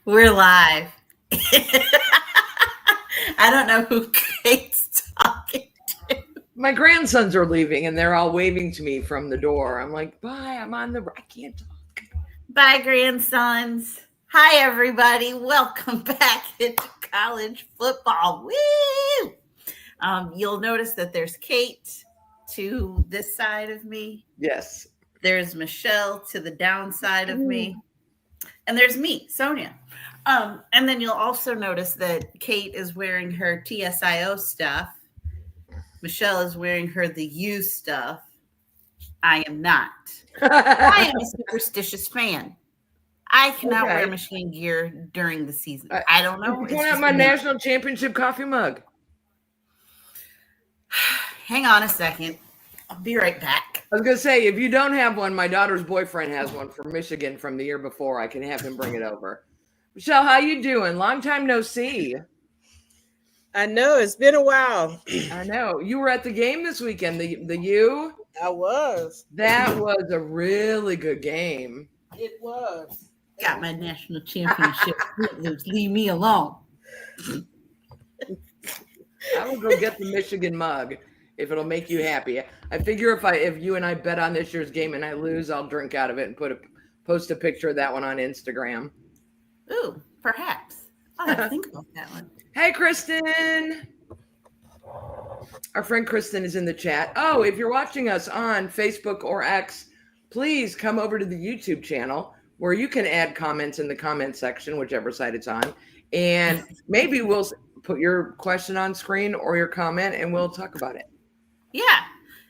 We're live. I don't know who Kate's talking to. My grandsons are leaving and they're all waving to me from the door. I'm like, bye, I can't talk. Bye, grandsons. Hi, everybody. Welcome back into college football. Woo! You'll notice that there's Kate to this side of me. Yes. There's Michelle to the downside of me. And there's me, Sonia. And then you'll also notice that Kate is wearing her TSIO stuff. Michelle is wearing her the U stuff. I am not. I am a superstitious fan. I cannot wear Michigan gear during the season. I don't know. I'm pulling out my national championship coffee mug. Hang on a second. I'll be right back. I was going to say, if you don't have one, my daughter's boyfriend has one from Michigan from the year before. I can have him bring it over. Michelle, how you doing? Long time no see. I know. It's been a while. I know. You were at the game this weekend, the U? I was. That was a really good game. It was. Got my national championship. Leave me alone. I will go get the Michigan mug if it'll make you happy. I figure if you and I bet on this year's game and I lose, I'll drink out of it and post a picture of that one on Instagram. Ooh, perhaps. I'll have to think about that one. Hey, Kristen. Our friend Kristen is in the chat. Oh, if you're watching us on Facebook or X, please come over to the YouTube channel where you can add comments in the comment section, whichever side it's on. And maybe we'll put your question on screen or your comment and we'll talk about it. Yeah.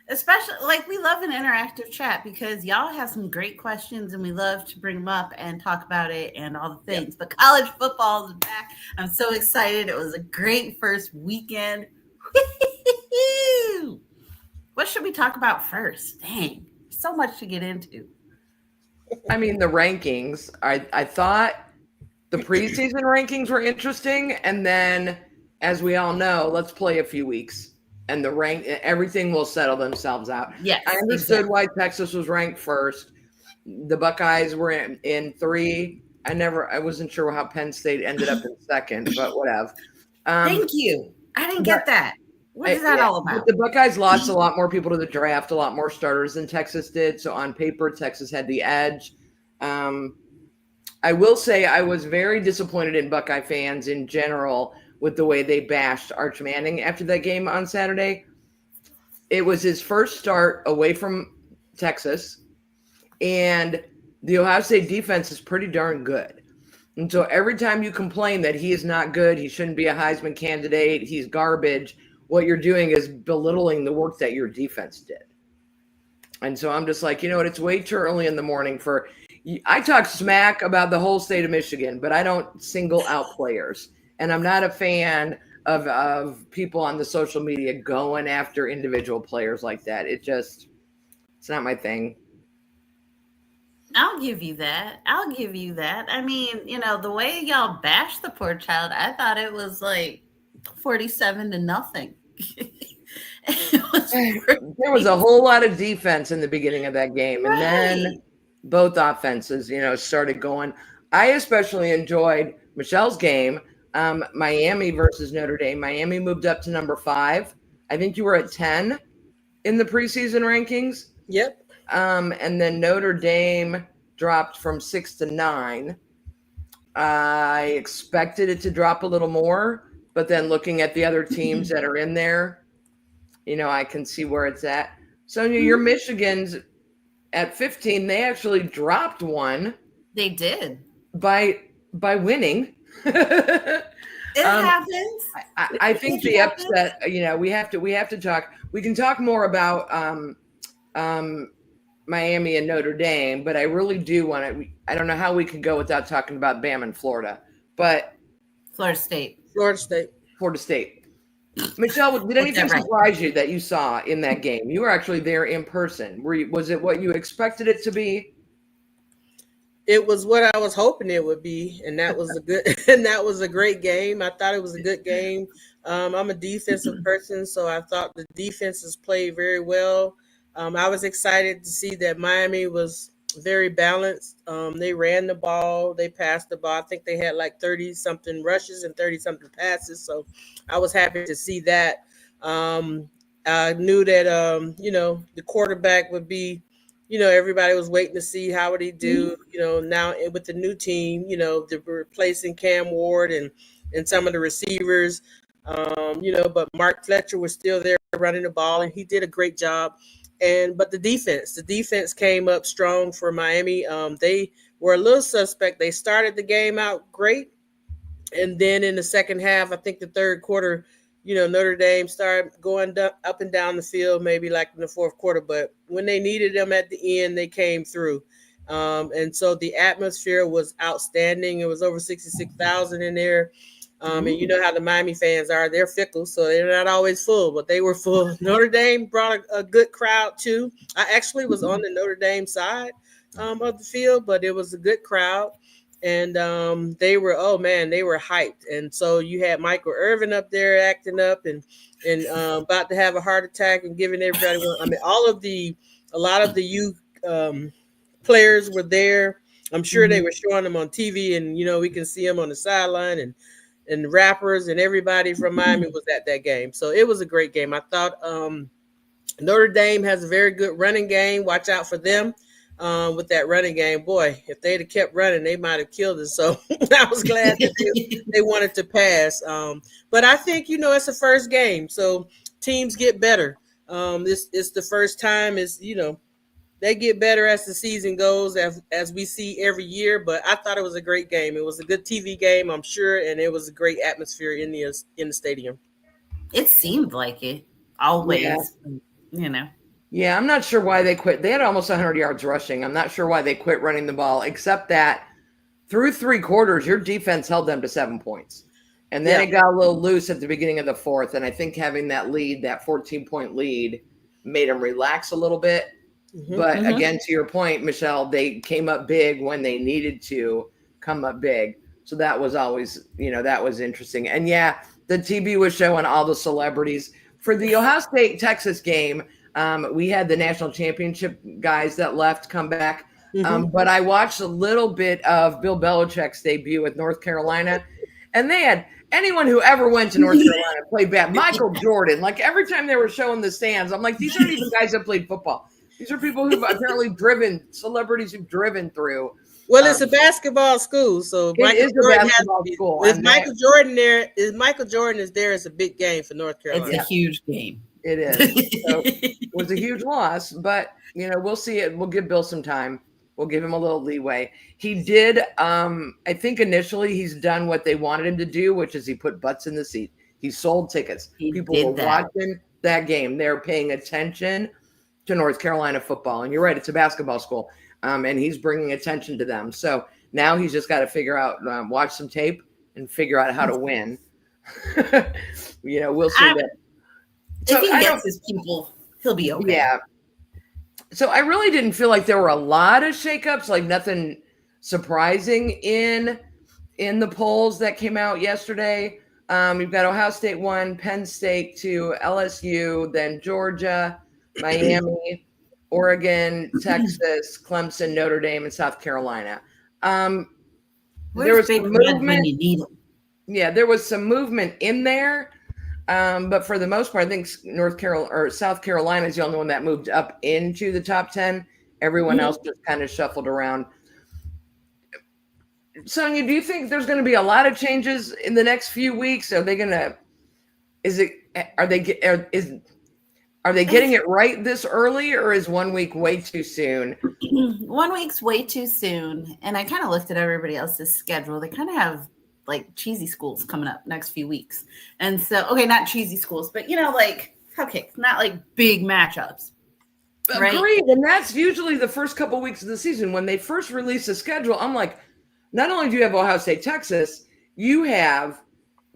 Especially, we love an interactive chat because y'all have some great questions and we love to bring them up and talk about it and all the things. But college football is back. I'm so excited. It was a great first weekend. What should we talk about first? Dang, so much to get into. I mean, the rankings. I thought the preseason rankings were interesting. And then, as we all know, let's play a few weeks. And everything will settle themselves out. Yes, I understood why Texas was ranked first. The Buckeyes were in 3. I wasn't sure how Penn State ended up in 2nd, but whatever. Thank you. I didn't get that. What is that all about? The Buckeyes lost a lot more people to the draft, a lot more starters than Texas did. So on paper, Texas had the edge. I will say I was very disappointed in Buckeye fans in general with the way they bashed Arch Manning after that game on Saturday. It was his first start away from Texas, and the Ohio State defense is pretty darn good. And so every time you complain that he is not good, he shouldn't be a Heisman candidate, he's garbage, what you're doing is belittling the work that your defense did. And so I'm just like, you know what, it's way too early in the morning I talk smack about the whole state of Michigan, but I don't single out players. And I'm not a fan of people on the social media going after individual players like that. It's not my thing. I'll give you that. I mean, the way y'all bashed the poor child, I thought it was 47-0. There was a whole lot of defense in the beginning of that game. And then both offenses, started going. I especially enjoyed Michelle's game. Miami versus Notre Dame. Miami moved up to number 5. I think you were at 10 in the preseason rankings. Yep. And then Notre Dame dropped from 6 to 9. I expected it to drop a little more, but then looking at the other teams that are in there, I can see where it's at. Sonia, your Michigan's at 15. They actually dropped one. They did. By winning. It happens. I think the upset, we have to talk. We can talk more about Miami and Notre Dame, but I really do want to. I don't know how we can go without talking about Bama and Florida, but Florida State. Michelle, did anything surprise you that you saw in that game? You were actually there in person. Was it what you expected it to be? It was what I was hoping it would be, and that was a great game. I thought it was a good game. I'm a defensive person, so I thought the defenses played very well. I was excited to see that Miami was very balanced. They ran the ball, they passed the ball. I think they had like 30 something rushes and 30 something passes. So I was happy to see that. I knew that the quarterback would be, everybody was waiting to see how would he do. Now with the new team, they're replacing Cam Ward and some of the receivers. But Mark Fletcher was still there running the ball, and he did a great job. But the defense came up strong for Miami. They were a little suspect. They started the game out great, and then in the second half, I think the third quarter, Notre Dame started going up and down the field, maybe like in the fourth quarter. But when they needed them at the end, they came through. And so the atmosphere was outstanding. It was over 66,000 in there. And you know how the Miami fans are. They're fickle, so they're not always full, but they were full. Notre Dame brought a good crowd, too. I actually was on the Notre Dame side of the field, but it was a good crowd. And they were hyped. And so you had Michael Irvin up there acting up and about to have a heart attack and giving everybody one. I mean, a lot of the youth players were there. I'm sure they were showing them on TV, and we can see them on the sideline, and the rappers and everybody from Miami was at that game. So it was a great game. I thought Notre Dame has a very good running game. Watch out for them with that running game. Boy, if they'd have kept running, they might have killed us. So I was glad that they wanted to pass. But I think, it's the first game. So teams get better. This is the first time they get better as the season goes, as we see every year. But I thought it was a great game. It was a good TV game, I'm sure, and it was a great atmosphere in the stadium. It seemed like it always, Yeah, I'm not sure why they quit. They had almost 100 yards rushing. I'm not sure why they quit running the ball, except that through 3 quarters, your defense held them to 7 points. And then it got a little loose at the beginning of the fourth. And I think having that lead, that 14-point lead, made them relax a little bit. But again, to your point, Michelle, they came up big when they needed to come up big. So that was always, that was interesting. And yeah, the TV was showing all the celebrities. For the Ohio State-Texas game, we had the national championship guys that left come back. But I watched a little bit of Bill Belichick's debut with North Carolina. And they had anyone who ever went to North Carolina played bad. Michael Jordan, like every time they were showing the stands, I'm like, these aren't even guys that played football. These are people who've apparently celebrities who've driven through. Well, it's a basketball school, so Michael Jordan school. If Michael Jordan there, is there, it's a big game for North Carolina. It's a huge game. It is. So it was a huge loss, but we'll see it. We'll give Bill some time. We'll give him a little leeway. He did. I think initially he's done what they wanted him to do, which is he put butts in the seat. He sold tickets. People were watching that game. They're paying attention to North Carolina football. And you're right, it's a basketball school. And he's bringing attention to them. So now he's just got to figure out, watch some tape and figure out how to win. We'll see that. If he gets his people, he'll be okay. Yeah. So I really didn't feel like there were a lot of shakeups, like nothing surprising in the polls that came out yesterday. We've got Ohio State 1, Penn State 2, LSU, then Georgia, Miami, Oregon, Texas, Clemson, Notre Dame, and South Carolina. There was some movement. Yeah, there was some movement in there. But for the most part, I think South Carolina is the only one that moved up into the top 10. Everyone else just kind of shuffled around. Sonia, do you think there's going to be a lot of changes in the next few weeks? Are they going to? Are they getting it right this early, or is 1 week way too soon? 1 week's way too soon. And I kind of looked at everybody else's schedule. They kind of have like cheesy schools coming up next few weeks. And so, okay, not cheesy schools, but like cupcakes, not like big matchups. Right? Agreed. And that's usually the first couple weeks of the season. When they first release the schedule, I'm like, not only do you have Ohio State, Texas, you have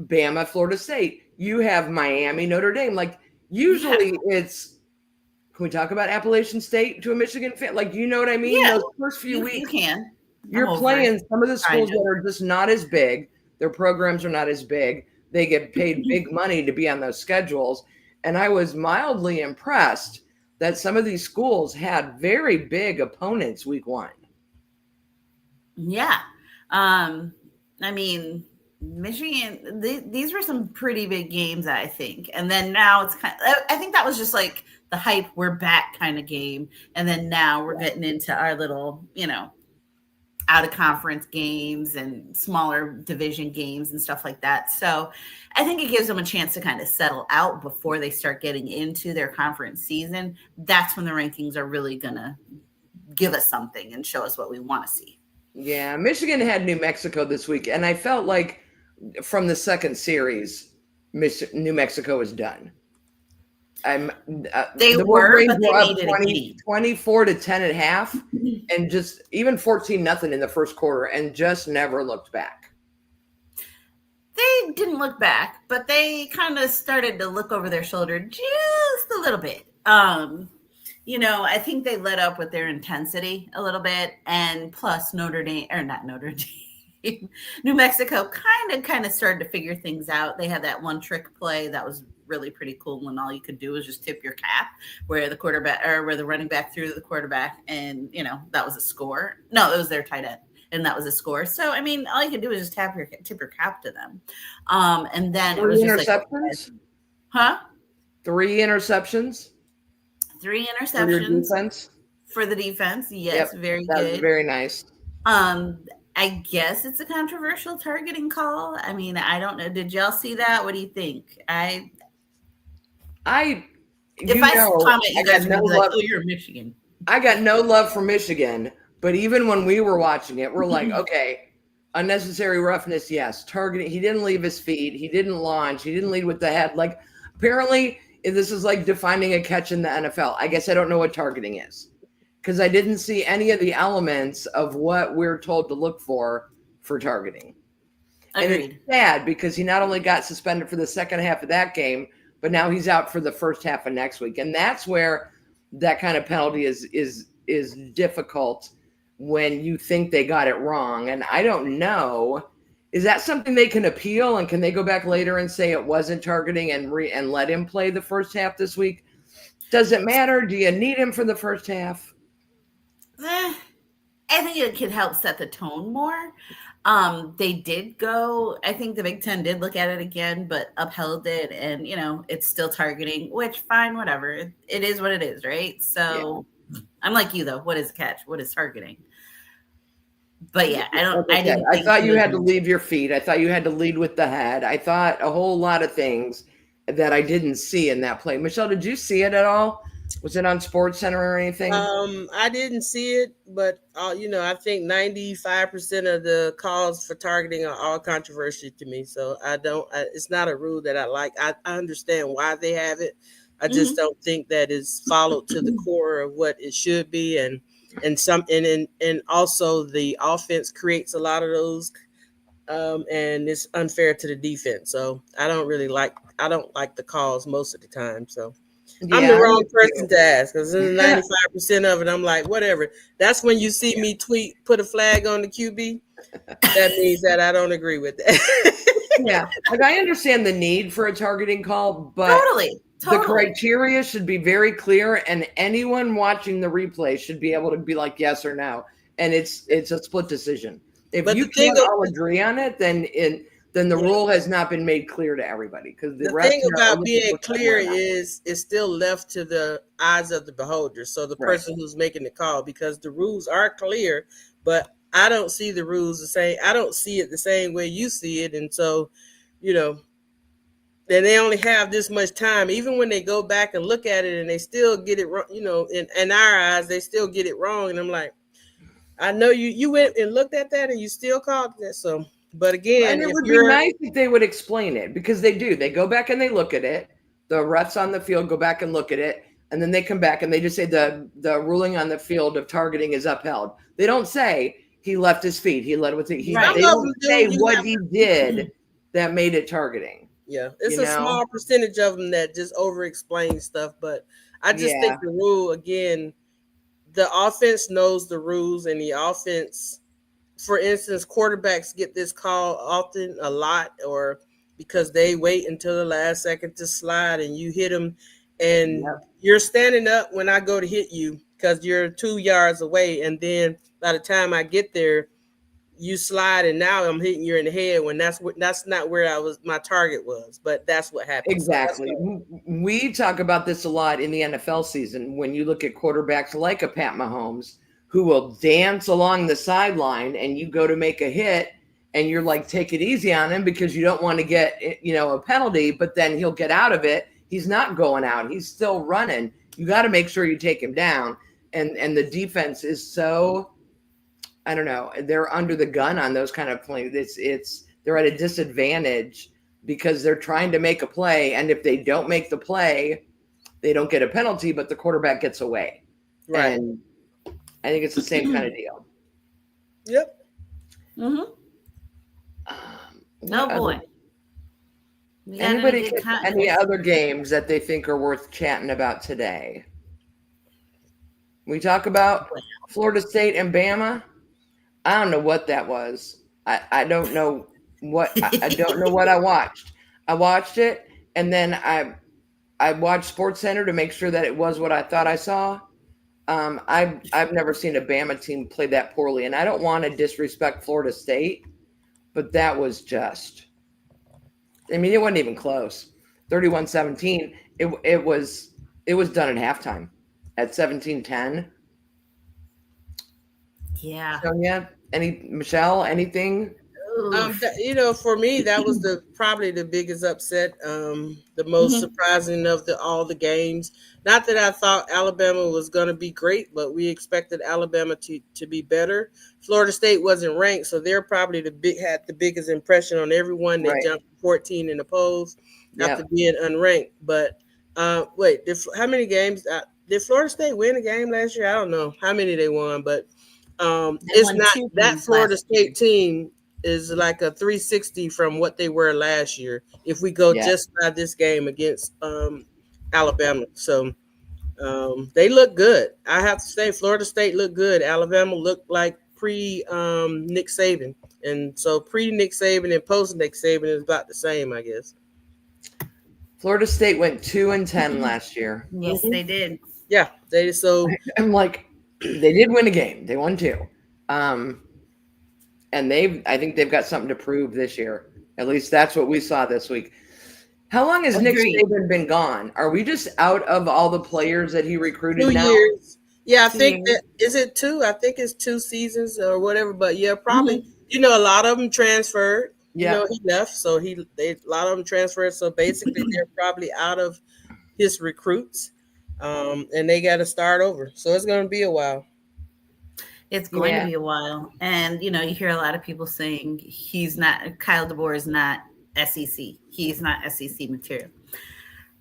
Bama, Florida State, you have Miami, Notre Dame. Like, usually it's, can we talk about Appalachian State to a Michigan fan? Like, you know what I mean? Yeah, those first few weeks. You can. You're playing some of the schools that are just not as big. Their programs are not as big. They get paid big money to be on those schedules. And I was mildly impressed that some of these schools had very big opponents week 1. Yeah. Um, I mean, Michigan, these were some pretty big games, I think. And then now it's I think that was just like the hype, we're back kind of game. And then now we're getting into our little, out of conference games and smaller division games and stuff like that. So I think it gives them a chance to kind of settle out before they start getting into their conference season. That's when the rankings are really going to give us something and show us what we want to see. Yeah, Michigan had New Mexico this week, and I felt like from the second series, New Mexico was done. They were, but they made it 24 to 10 at half, and just even 14-0 in the first quarter, and just never looked back. They didn't look back, but they kind of started to look over their shoulder just a little bit. I think they let up with their intensity a little bit, and plus Notre Dame, or not Notre Dame, New Mexico kind of started to figure things out. They had that one trick play that was really pretty cool when all you could do was just tip your cap where the quarterback or where the running back threw to the quarterback, and that was a score. No, it was their tight end, and that was a score. So I mean, all you could do was just tip your cap to them, and then it was just interceptions. Like, 3 interceptions. 3 interceptions for the defense. Yes, yep, very that good. Was very nice. I guess it's a controversial targeting call. I mean, I don't know. Did y'all see that? What do you think? If I comment, you guys are gonna be like, "Oh, you're Michigan." I got no love for Michigan, but even when we were watching it, we're like, okay, unnecessary roughness, yes. Targeting, he didn't leave his feet, he didn't launch, he didn't lead with the head. Like, apparently, this is like defining a catch in the NFL. I guess I don't know what targeting is, because I didn't see any of the elements of what we're told to look for targeting. Agreed. And it's sad because he not only got suspended for the second half of that game, but now he's out for the first half of next week. And that's where that kind of penalty is difficult when you think they got it wrong. And I don't know, is that something they can appeal, and can they go back later and say it wasn't targeting and let him play the first half this week? Does it matter? Do you need him for the first half? I think it could help set the tone more. They did go, I think the Big Ten did look at it again, but upheld it, and it's still targeting, which fine, whatever. It is what it is, right? So yeah. I'm like you though. What is catch? What is targeting? But yeah, I thought you had to leave your feet. I thought you had to lead with the head. I thought a whole lot of things that I didn't see in that play. Michelle, did you see it at all? Was it on SportsCenter or anything? I didn't see it, but I think 95% of the calls for targeting are all controversial to me. So it's not a rule that I like. I understand why they have it. I just don't think that is followed to the core of what it should be, and also the offense creates a lot of those, and it's unfair to the defense. So I don't like the calls most of the time. So. Yeah, I'm the wrong person to ask, because 95% of it, I'm like, whatever. That's when you see me tweet, put a flag on the QB. That means that I don't agree with that. Yeah, like I understand the need for a targeting call, but totally. The criteria should be very clear, and anyone watching the replay should be able to be like yes or no, and it's a split decision. If you can't all agree on it, then the rule has not been made clear to everybody, because the thing about being clear is it's still left to the eyes of the beholder. So the person who's making the call, because the rules are clear, but I don't see the rules the same. I don't see it the same way you see it. And so, then they only have this much time. Even when they go back and look at it and they still get it wrong, in our eyes, they still get it wrong. And I'm like, I know you went and looked at that and you still called that. So. But again, and it would be nice if they would explain it, because they do. They go back and they look at it. The refs on the field go back and look at it, and then they come back and they just say the ruling on the field of targeting is upheld. They don't say he left his feet. He led with it. They don't say what he did that made it targeting. Yeah, it's a small percentage of them that just over-explain stuff. But I just think the rule, again, the offense knows the rules, and the offense. For instance, quarterbacks get this call often, a lot, or because they wait until the last second to slide and you hit them, and you're standing up when I go to hit you because you're 2 yards away. And then by the time I get there, you slide, and now I'm hitting you in the head when that's not where my target was, but that's what happened. Exactly. So We talk about this a lot in the NFL season when you look at quarterbacks like a Pat Mahomes who will dance along the sideline and you go to make a hit and you're like, take it easy on him because you don't want to get, a penalty, but then he'll get out of it. He's not going out. He's still running. You got to make sure you take him down. And the defense is so, I don't know, they're under the gun on those kind of plays. They're at a disadvantage because they're trying to make a play. And if they don't make the play, they don't get a penalty, but the quarterback gets away. right. And I think it's the same kind of deal. Yep. Mm-hmm. No boy. Anybody any other games that they think are worth chatting about today? We talk about Florida State and Bama. I don't know what that was. I don't know what I don't know what I watched. I watched it and then I watched Sports Center to make sure that it was what I thought I saw. I've never seen a Bama team play that poorly, and I don't want to disrespect Florida State, but that was just, I mean, it wasn't even close. 31-17. It was done at halftime at 17-10. Yeah. Sonia, Michelle, anything? For me, that was probably the biggest upset, the most surprising of all the games. Not that I thought Alabama was going to be great, but we expected Alabama to be better. Florida State wasn't ranked, so they're probably had the biggest impression on everyone. They jumped 14 in the polls after being unranked. But wait, how many games did Florida State win a game last year? I don't know how many they won, but it's not that Florida State team is like a 360 from what they were last year if we go just by this game against Alabama. So they look good. I have to say Florida State looked good. Alabama looked like pre Nick Saban. And so pre Nick Saban and post Nick Saban is about the same, I guess. Florida State went 2-10 last year. Yes, they did. Yeah, I'm like, they did win a game. They won 2. And I think they've got something to prove this year. At least that's what we saw this week. How long has Nick Saban been gone? Are we just out of all the players that he recruited 2 now? years. Yeah, I think is it 2? I think it's 2 seasons or whatever. But yeah, probably. A lot of them transferred. Yeah, he left, so a lot of them transferred. So basically, they're probably out of his recruits, and they got to start over. So it's going to be a while. It's going to be a while. And, you hear a lot of people saying Kyle DeBoer is not SEC. He's not SEC material.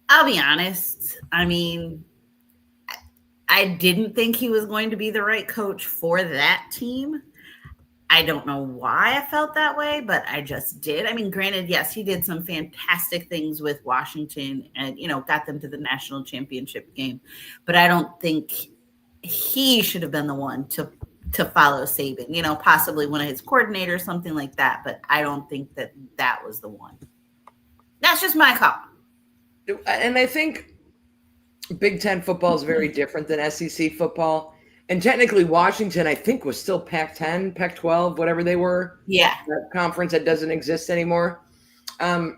I'll be honest. I mean, I didn't think he was going to be the right coach for that team. I don't know why I felt that way, but I just did. I mean, granted, yes, he did some fantastic things with Washington and, got them to the national championship game. But I don't think he should have been the one to follow Saban, possibly one of his coordinators, something like that. But I don't think that was the one. That's just my call. And I think Big Ten football is very different than SEC football. And technically Washington, I think, was still Pac-10, Pac-12, whatever they were. Yeah. That conference that doesn't exist anymore. The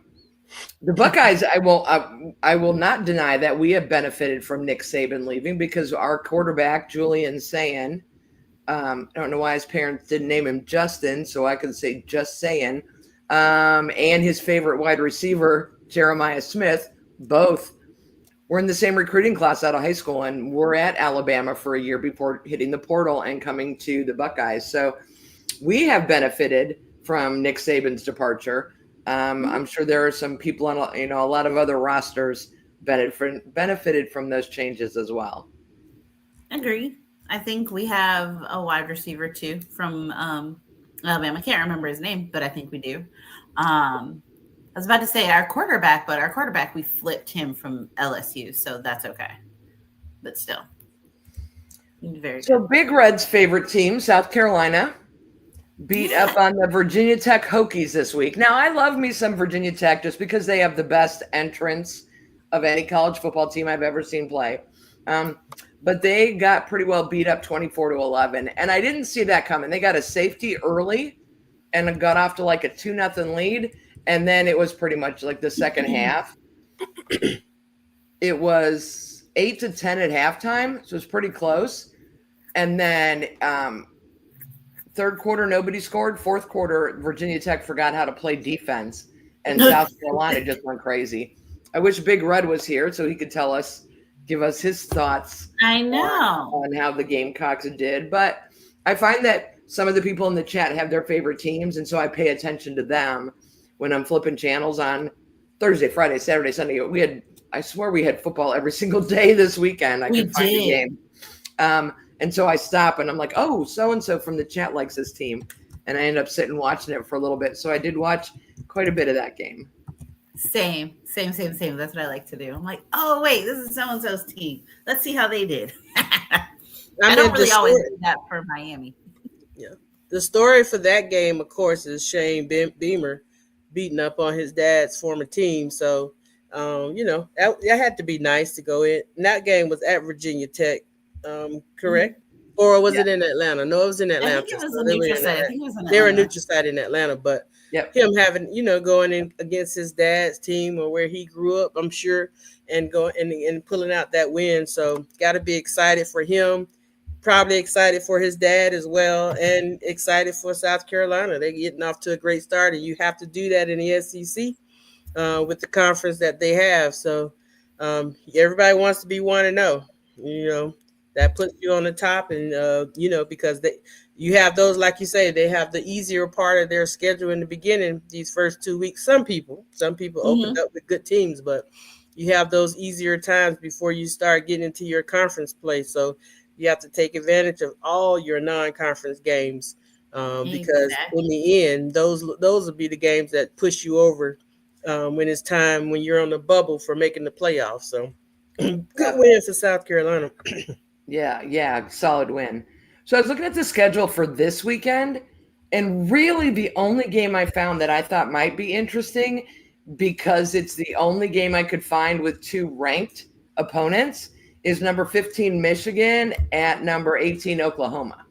Buckeyes, I will not deny that we have benefited from Nick Saban leaving because our quarterback, Julian Sayin, I don't know why his parents didn't name him Justin, so I could say just saying. And his favorite wide receiver, Jeremiah Smith, both were in the same recruiting class out of high school and were at Alabama for a year before hitting the portal and coming to the Buckeyes. So we have benefited from Nick Saban's departure. I'm sure there are some people on a lot of other rosters benefited from those changes as well. Agree. I think we have a wide receiver too from Alabama. I can't remember his name, but I think we do. I was about to say our quarterback, we flipped him from LSU, so that's okay. But still, very good. So Big Red's favorite team, South Carolina, beat up on the Virginia Tech Hokies this week. Now, I love me some Virginia Tech just because they have the best entrance of any college football team I've ever seen play. But they got pretty well beat up 24-11, and I didn't see that coming. They got a safety early and got off to like a 2-0 lead. And then it was pretty much like the second half. It was 8-10 at halftime, so it was pretty close. And then third quarter, nobody scored. Fourth quarter, Virginia Tech forgot how to play defense, and South Carolina just went crazy. I wish Big Red was here so he could give us his thoughts. I know on how the Gamecocks did. But I find that some of the people in the chat have their favorite teams, and so I pay attention to them when I'm flipping channels on Thursday, Friday, Saturday, Sunday. I swear we had football every single day this weekend. I could find a game. And so I stop and I'm like, oh, so-and-so from the chat likes this team. And I end up sitting watching it for a little bit. So I did watch quite a bit of that game. Same. That's what I like to do. I'm like, oh, wait, this is so-and-so's team. Let's see how they did. I don't really always do that for Miami. Yeah. The story for that game, of course, is Shane Beamer beating up on his dad's former team. So, that had to be nice to go in. And that game was at Virginia Tech, correct? Or was it in Atlanta? No, it was in Atlanta. I think it was a neutral site. They were a neutral site in Atlanta, but him having, going in against his dad's team or where he grew up, I'm sure, and going and pulling out that win. So got to be excited for him. Probably excited for his dad as well, and excited for South Carolina. They're getting off to a great start, and you have to do that in the SEC with the conference that they have. So everybody wants to be 1-0. That puts you on the top, and because you have those, like you say, they have the easier part of their schedule in the beginning. These first 2 weeks, some people opened up with good teams, but you have those easier times before you start getting into your conference play. So you have to take advantage of all your non-conference games because in the end, those will be the games that push you over when it's time, when you're on the bubble for making the playoffs. So good win for South Carolina. Yeah, solid win. So I was looking at the schedule for this weekend, and really the only game I found that I thought might be interesting, because it's the only game I could find with two ranked opponents, is number 15 Michigan at number 18 Oklahoma.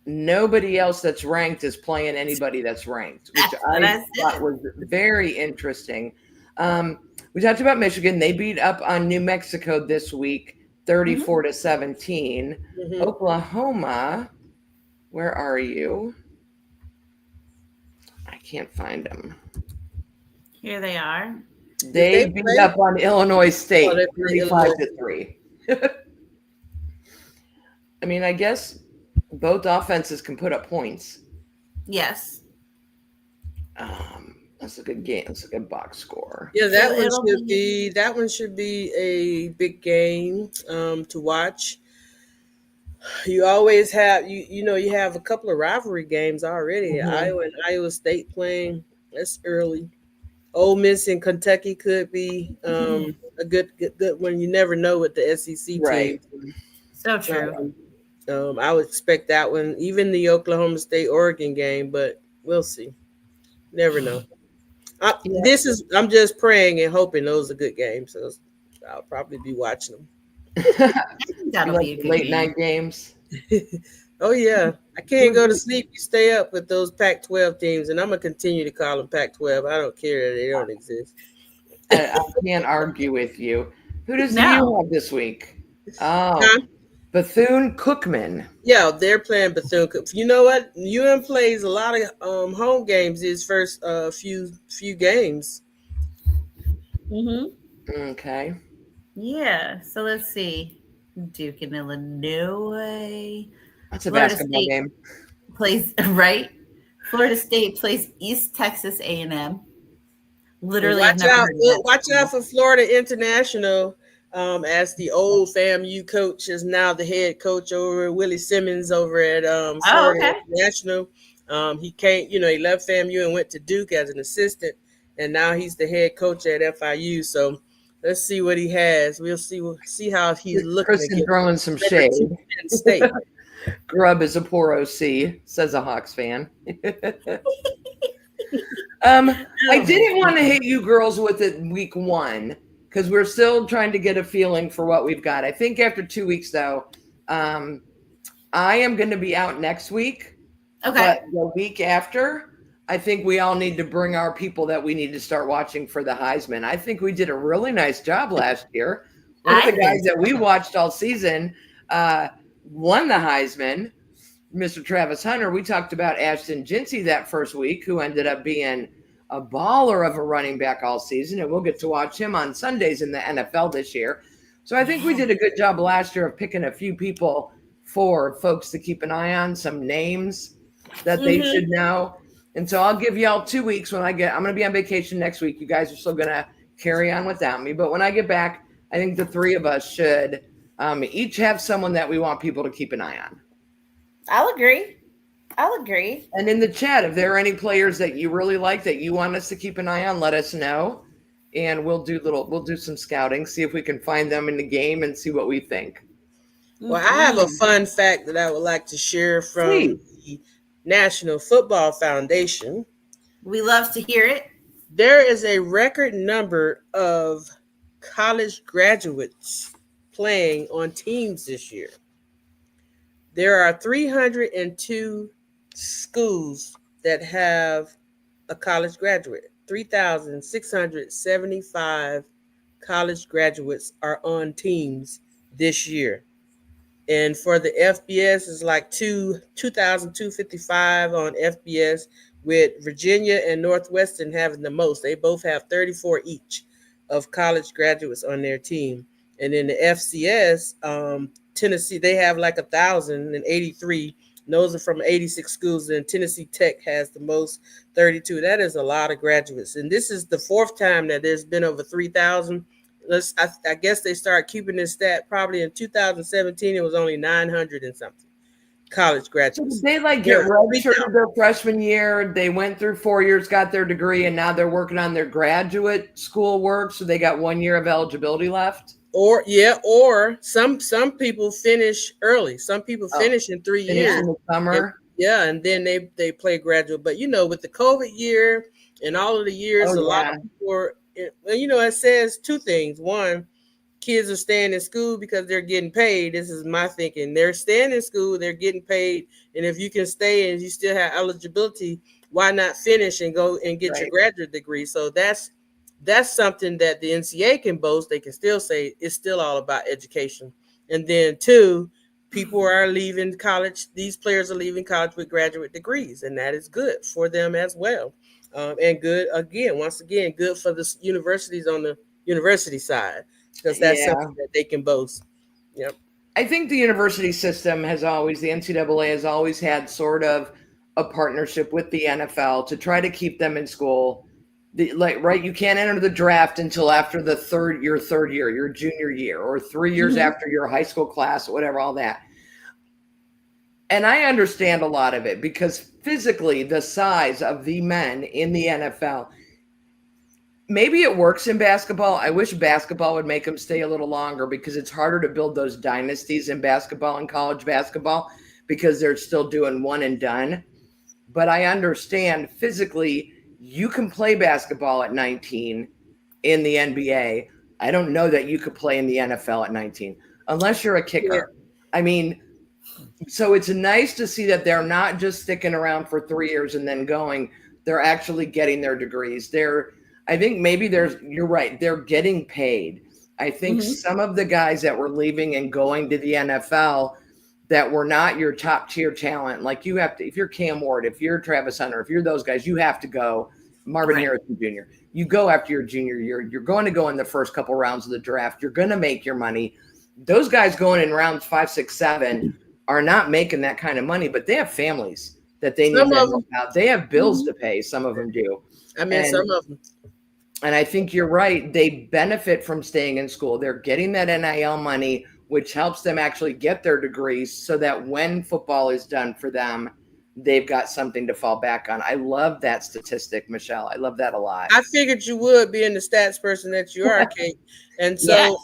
Nobody else that's ranked is playing anybody that's ranked, which I thought was very interesting. We talked about Michigan. They beat up on New Mexico this week, 34-17. Oklahoma, where are you? I can't find them. Here they are. They beat up on Illinois State, 35-3. I mean, I guess both offenses can put up points. Yes. That's a good game. That's a good box score. Yeah, that one should be a big game to watch. You always have you have a couple of rivalry games already. Iowa and Iowa State playing. That's early. Ole Miss and Kentucky could be a good one. You never know with the SEC right. team. So true. I would expect that one, even the Oklahoma State Oregon game, but we'll see. Never know. I'm just praying and hoping those are good games. So I'll probably be watching them. That'll be a good late night games. Oh yeah, I can't go to sleep. You stay up with those Pac-12 teams, and I'm gonna continue to call them Pac-12. I don't care that they don't exist. I can't argue with you. Who does you have this week? Oh, Bethune-Cookman. Yeah, they're playing Bethune-Cookman. You know what? UM plays a lot of home games these first few games. Okay. Yeah. So let's see. Duke and Illinois. That's a basketball game. Plays right. Florida State plays East Texas A&M. Literally, watch out for Florida International. As the old FAMU coach is now the head coach over Willie Simmons over at Florida International. He left FAMU and went to Duke as an assistant, and now he's the head coach at FIU. So let's see what he has. We'll see how he's looking. Person throwing some shade. State. Grubb is a poor OC, says a Hawks fan. I didn't want to hit you girls with it week one, because we're still trying to get a feeling for what we've got. I think after 2 weeks, though, I am going to be out next week Okay. But the week after, I think we all need to bring our people that we need to start watching for the Heisman. I think we did a really nice job last year. One of I the think guys that we watched all season won the Heisman, Mr. Travis Hunter. We talked about Ashton Jinsey that first week, who ended up being a baller of a running back all season, and we'll get to watch him on Sundays in the NFL this year. So I think we did a good job last year of picking a few people for folks to keep an eye on, some names that they should know. And so I'll give y'all 2 weeks when I'm going to be on vacation next week. You guys are still going to carry on without me. But when I get back, I think the three of us should each have someone that we want people to keep an eye on. I'll agree. And in the chat, if there are any players that you really like that you want us to keep an eye on, let us know. And we'll do some scouting, see if we can find them in the game and see what we think. Well, I have a fun fact that I would like to share from the National Football Foundation. We love to hear it. There is a record number of college graduates playing on teams this year. There are 302 schools that have a college graduate. 3,675 college graduates are on teams this year. And for the FBS, it's like 2,255 on FBS, with Virginia and Northwestern having the most. They both have 34 each of college graduates on their team. And in the FCS, Tennessee, they have like 1,083. Those are from 86 schools, and Tennessee Tech has the most, 32. That is a lot of graduates. And this is the fourth time that there's been over 3,000. I guess they started keeping this stat probably in 2017. It was only 900 and something college graduates. So they get redshirted their freshman year. They went through 4 years, got their degree, and now they're working on their graduate school work. So they got 1 year of eligibility left. Or some people finish early. Some people finish in 3 years in the summer. And then they play graduate. But with the COVID year and all of the years, lot of people are, it says two things. One, kids are staying in school because they're getting paid. This is my thinking. They're staying in school, they're getting paid. And if you can stay and you still have eligibility, why not finish and go and get your graduate degree? So that's something that the NCAA can boast. They can still say it's still all about education. And then two, people are leaving college. These players are leaving college with graduate degrees, and that is good for them as well. And good, once again, good for the universities on the university side, because that's something that they can boast. Yep. I think the university system the NCAA has always had sort of a partnership with the NFL to try to keep them in school. You can't enter the draft until after your third year, your junior year, or 3 years after your high school class, or whatever, all that. And I understand a lot of it because physically the size of the men in the NFL, maybe it works in basketball. I wish basketball would make them stay a little longer because it's harder to build those dynasties in basketball and college basketball because they're still doing one and done. But I understand physically you can play basketball at 19 in the NBA. I don't know that you could play in the NFL at 19 unless you're a kicker. Yeah. I mean, so it's nice to see that they're not just sticking around for 3 years and then going. They're actually getting their degrees. You're right. They're getting paid. I think some of the guys that were leaving and going to the NFL that were not your top tier talent, like you have to, if you're Cam Ward, if you're Travis Hunter, if you're those guys, you have to go. Marvin Harrison Jr., you go after your junior year. You're going to go in the first couple rounds of the draft. You're going to make your money. Those guys going in rounds 5, 6, 7 are not making that kind of money, but they have families that they need to help out. They have bills to pay. Some of them do. Some of them. And I think you're right. They benefit from staying in school. They're getting that NIL money, which helps them actually get their degrees so that when football is done for them, they've got something to fall back on. I love that statistic, Michelle. I love that a lot. I figured you would, being the stats person that you are, Kate. And so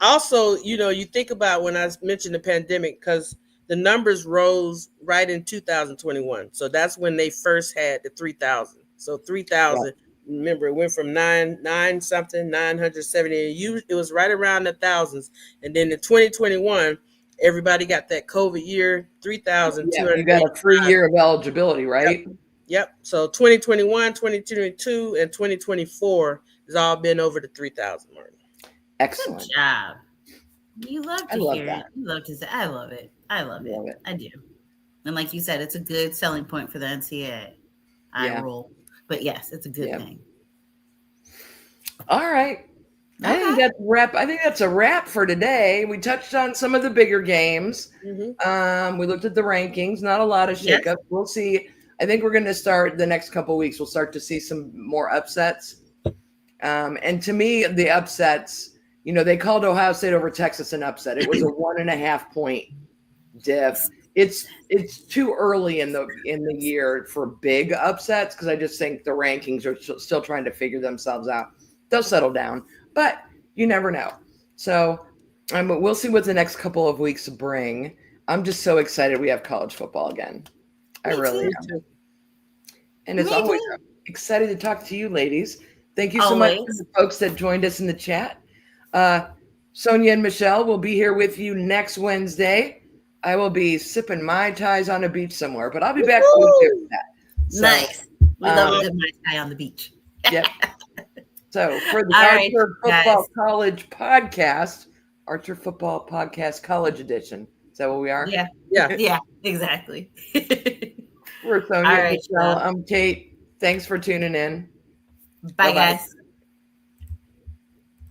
also, you think about when I mentioned the pandemic, because the numbers rose right in 2021. So that's when they first had the 3,000. So 3,000, remember, it went from 970. It was right around the thousands. And then in 2021, everybody got that COVID year, 3,200. Yeah, you got a free year of eligibility, right? Yep. So 2021, 2022, and 2024 has all been over the 3,000 mark. Excellent. Good job. You love to love hear that. it. You love to say, I love it. I love Love it. it. I do. And like you said, it's a good selling point for the NCAA. I roll. But yes, it's a good thing. All right. I think that's a wrap for today. We touched on some of the bigger games. Mm-hmm. We looked at the rankings. Not a lot of shakeups. Yes. We'll see. I think we're going to start the next couple of weeks. We'll start to see some more upsets. And to me, the upsets, they called Ohio State over Texas an upset. It was a 1.5 point diff. It's too early in the year for big upsets because I just think the rankings are still trying to figure themselves out. They'll settle down, but you never know. So we'll see what the next couple of weeks bring. I'm just so excited we have college football again. I really am. And as always, I'm excited to talk to you ladies. Thank you so much to the folks that joined us in the chat. Sonia and Michelle will be here with you next Wednesday. I will be sipping Mai Tais on a beach somewhere, but I'll be back with that. So, nice. We love a good Mai Tai on the beach. Yep. So for the Archer Football College podcast, Archer Football Podcast College Edition. Is that what we are? Yeah, exactly. We're Sonia and Michelle. I'm Kate. Thanks for tuning in. Bye, guys.